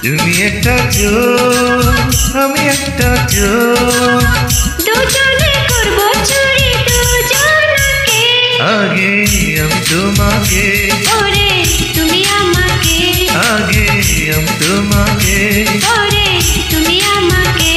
তুমি একটা চোর, আমি একটা চোর, দুজনে করব চুরি দুজনকে। আগে আমি তোমাকে, ওরে তুমি আমাকে, আগে আমি তোমাকে। ওরে তুমি আমাকে।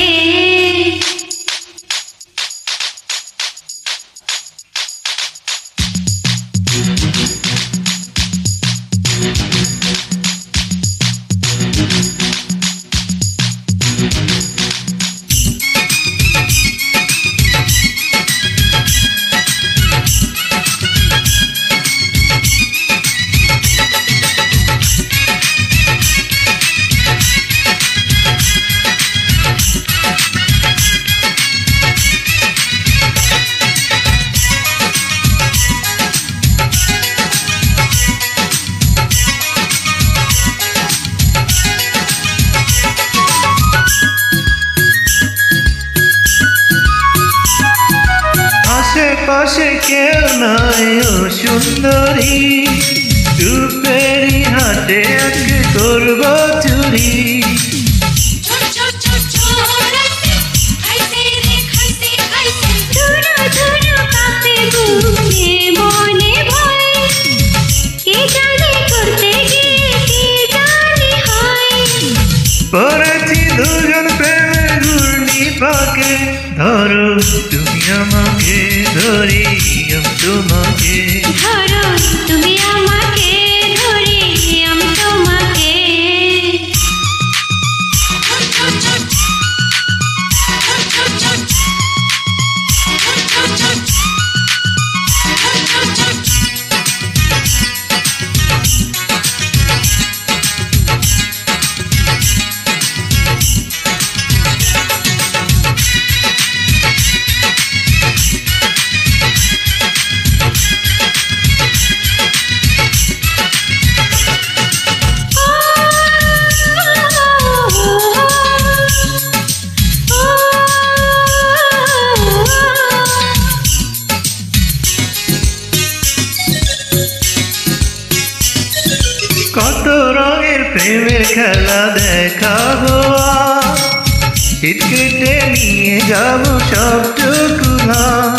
আশেপাশে কেউ নাই ও সুন্দরী, রূপেরই হাতে আজকে করব চুরি। পড়েছি দুজন প্রেমের ঘূর্ণি পাকে, ধরো তুমি আমাকে, ধরি আমি তোমাকে। ধরো তুমি আমাকে, ধরি আমি তোমাকে। কত রঙের প্রেমের খেলা দেখাবো, শীত কেটে নিয়ে যাবো সবটুকু ভাব।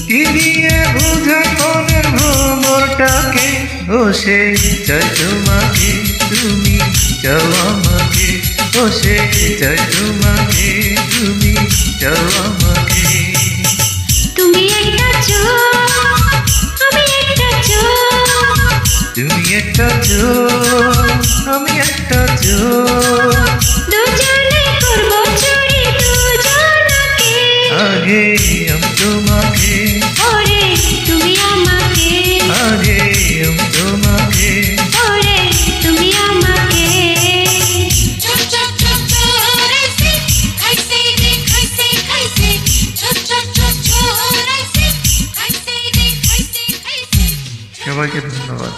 কি দিয়ে বুঝাই মনের ভ্রমরটাকে, ও সে চাই তোমাকে, তুমি চাও আমাকে, ও সে চাই তোমাকে, তুমি চাও আমাকে। তুমি একটা চোর, আমি একটা চোর, তুমি একটা চোর, আমি একটা চোর, দুজনে করব চুরি দুজনকে। আগে আমি তোমাকে, ওরে তুমি আমাকে, আগে আমি তোমাকে। ওরে তুমি আমাকে। সবাইকে ধন্যবাদ।